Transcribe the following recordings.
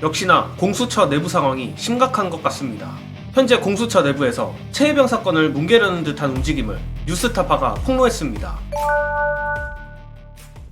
역시나 공수처 내부 상황이 심각한 것 같습니다. 현재 공수처 내부에서 최혜병 사건을 뭉개려는 듯한 움직임을 뉴스타파가 폭로했습니다.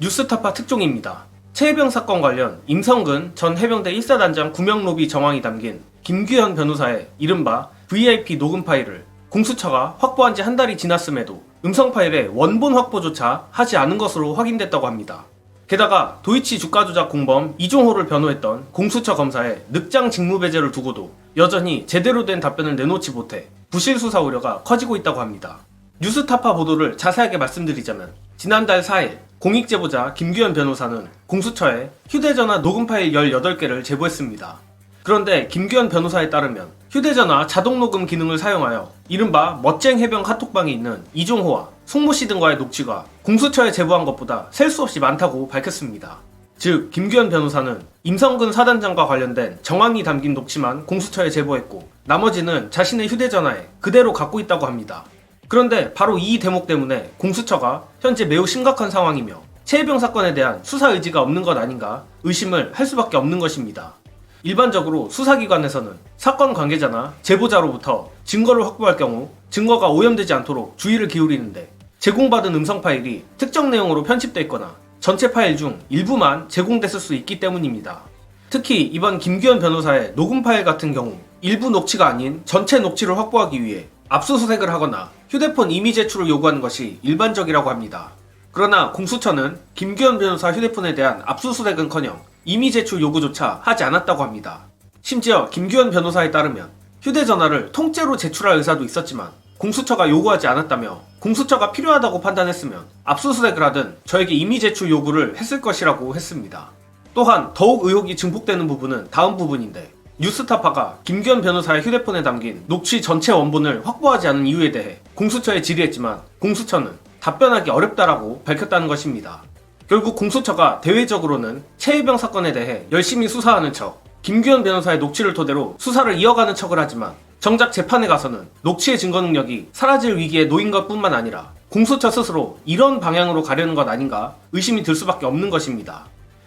뉴스타파 특종입니다. 최혜병 사건 관련 임성근 전 해병대 1사단장 구명로비 정황이 담긴 김규현 변호사의 이른바 VIP 녹음 파일을 공수처가 확보한 지 한 달이 지났음에도 음성 파일의 원본 확보조차 하지 않은 것으로 확인됐다고 합니다. 게다가 도이치 주가 조작 공범 이종호를 변호했던 공수처 검사의 늑장 직무배제를 두고도 여전히 제대로 된 답변을 내놓지 못해 부실 수사 우려가 커지고 있다고 합니다. 뉴스타파 보도를 자세하게 말씀드리자면 지난달 4일 공익제보자 김규현 변호사는 공수처에 휴대전화 녹음 파일 18개를 제보했습니다. 그런데 김규현 변호사에 따르면 휴대전화 자동녹음 기능을 사용하여 이른바 멋쟁 해병 카톡방에 있는 이종호와 송모씨 등과의 녹취가 공수처에 제보한 것보다 셀 수 없이 많다고 밝혔습니다. 즉 김규현 변호사는 임성근 사단장과 관련된 정황이 담긴 녹취만 공수처에 제보했고 나머지는 자신의 휴대전화에 그대로 갖고 있다고 합니다. 그런데 바로 이 대목 때문에 공수처가 현재 매우 심각한 상황이며 최혜병 사건에 대한 수사 의지가 없는 것 아닌가 의심을 할 수밖에 없는 것입니다. 일반적으로 수사기관에서는 사건 관계자나 제보자로부터 증거를 확보할 경우 증거가 오염되지 않도록 주의를 기울이는데 제공받은 음성 파일이 특정 내용으로 편집되어 있거나 전체 파일 중 일부만 제공됐을 수 있기 때문입니다. 특히 이번 김규현 변호사의 녹음 파일 같은 경우 일부 녹취가 아닌 전체 녹취를 확보하기 위해 압수수색을 하거나 휴대폰 이미 제출을 요구하는 것이 일반적이라고 합니다. 그러나 공수처는 김규현 변호사 휴대폰에 대한 압수수색은커녕 이미 제출 요구조차 하지 않았다고 합니다. 심지어 김규현 변호사에 따르면 휴대전화를 통째로 제출할 의사도 있었지만 공수처가 요구하지 않았다며 공수처가 필요하다고 판단했으면 압수수색을 하든 저에게 이미 제출 요구를 했을 것이라고 했습니다. 또한 더욱 의혹이 증폭되는 부분은 다음 부분인데 뉴스타파가 김규현 변호사의 휴대폰에 담긴 녹취 전체 원본을 확보하지 않은 이유에 대해 공수처에 질의했지만 공수처는 답변하기 어렵다라고 밝혔다는 것입니다. 결국 공수처가 대외적으로는 최혜병 사건에 대해 열심히 수사하는 척 김규현 변호사의 녹취를 토대로 수사를 이어가는 척을 하지만 정작 재판에 가서는 녹취의 증거 능력이 사라질 위기에 놓인 것뿐만 아니라 공수처 스스로 이런 방향으로 가려는 것 아닌가 의심이 들 수밖에 없는 것입니다.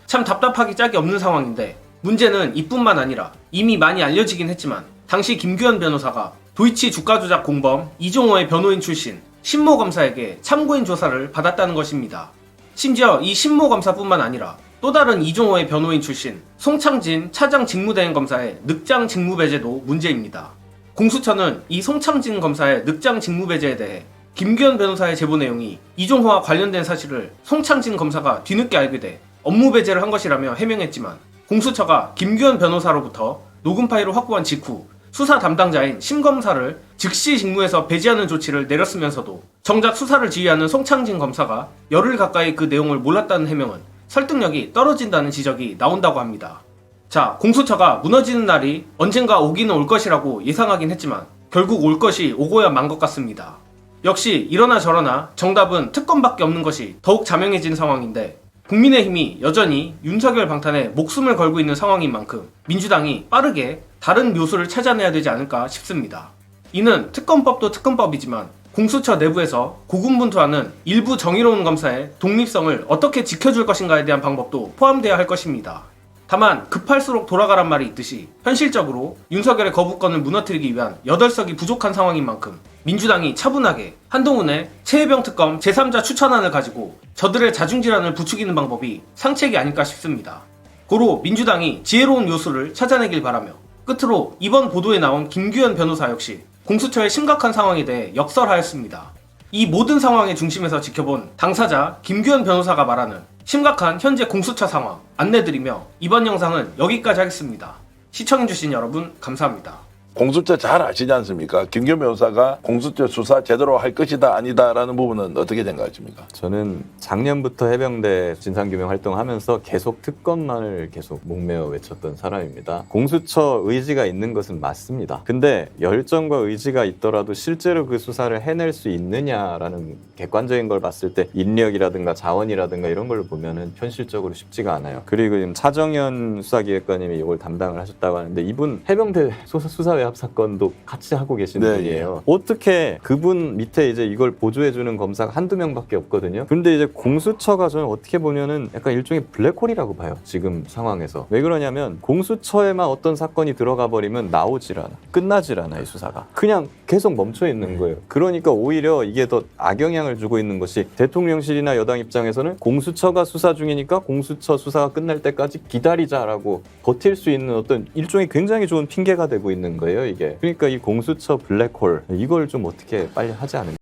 참 답답하기 짝이 없는 상황인데 문제는 이뿐만 아니라 이미 많이 알려지긴 했지만 당시 김규현 변호사가 도이치 주가 조작 공범 이종호의 변호인 출신 신모 검사에게 참고인 조사를 받았다는 것입니다. 심지어 이 신모 검사뿐만 아니라 또 다른 이종호의 변호인 출신 송창진 차장 직무대행 검사의 늑장 직무배제도 문제입니다. 공수처는 이 송창진 검사의 늑장 직무배제에 대해 김규현 변호사의 제보 내용이 이종호와 관련된 사실을 송창진 검사가 뒤늦게 알게 돼 업무 배제를 한 것이라며 해명했지만 공수처가 김규현 변호사로부터 녹음 파일을 확보한 직후 수사 담당자인 심 검사를 즉시 직무에서 배제하는 조치를 내렸으면서도 정작 수사를 지휘하는 송창진 검사가 열흘 가까이 그 내용을 몰랐다는 해명은 설득력이 떨어진다는 지적이 나온다고 합니다. 자, 공수처가 무너지는 날이 언젠가 오기는 올 것이라고 예상하긴 했지만 결국 올 것이 오고야 만 것 같습니다. 역시 이러나 저러나 정답은 특검밖에 없는 것이 더욱 자명해진 상황인데 국민의힘이 여전히 윤석열 방탄에 목숨을 걸고 있는 상황인 만큼 민주당이 빠르게 다른 묘수를 찾아내야 되지 않을까 싶습니다. 이는 특검법도 특검법이지만 공수처 내부에서 고군분투하는 일부 정의로운 검사의 독립성을 어떻게 지켜줄 것인가에 대한 방법도 포함되어야 할 것입니다. 다만 급할수록 돌아가란 말이 있듯이 현실적으로 윤석열의 거부권을 무너뜨리기 위한 8석이 부족한 상황인 만큼 민주당이 차분하게 한동훈의 최혜병 특검 제3자 추천안을 가지고 저들의 자중질환을 부추기는 방법이 상책이 아닐까 싶습니다. 고로 민주당이 지혜로운 요소를 찾아내길 바라며 끝으로 이번 보도에 나온 김규현 변호사 역시 공수처의 심각한 상황에 대해 역설하였습니다. 이 모든 상황의 중심에서 지켜본 당사자 김규현 변호사가 말하는 심각한 현재 공수처 상황 안내드리며 이번 영상은 여기까지 하겠습니다. 시청해주신 여러분 감사합니다. 공수처 잘 아시지 않습니까? 김규현 변호사가 공수처 수사 제대로 할 것이다 아니다라는 부분은 어떻게 생각하십니까? 저는 작년부터 해병대 진상규명 활동하면서 계속 특검만을 계속 목매어 외쳤던 사람입니다. 공수처 의지가 있는 것은 맞습니다. 근데 열정과 의지가 있더라도 실제로 그 수사를 해낼 수 있느냐라는 객관적인 걸 봤을 때 인력이라든가 자원이라든가 이런 걸 보면은 현실적으로 쉽지가 않아요. 그리고 지금 차정현 수사기획관님이 이걸 담당을 하셨다고 하는데 이분 해병대 수사회 합 사건도 같이 하고 계신 네, 분이에요. 어떻게 그분 밑에 이제 이걸 보조해주는 검사가 한두 명밖에 없거든요. 근데 이제 공수처가 저는 어떻게 보면은 약간 일종의 블랙홀이라고 봐요. 지금 상황에서. 왜 그러냐면 공수처에만 어떤 사건이 들어가 버리면 나오질 않아. 끝나질 않아, 이 수사가. 그냥 계속 멈춰 있는 거예요. 그러니까 오히려 이게 더 악영향을 주고 있는 것이 대통령실이나 여당 입장에서는 공수처가 수사 중이니까 공수처 수사가 끝날 때까지 기다리자라고 버틸 수 있는 어떤 일종의 굉장히 좋은 핑계가 되고 있는 거예요, 이게. 그러니까 이 공수처 블랙홀 이걸 좀 어떻게 빨리 하지 않을까.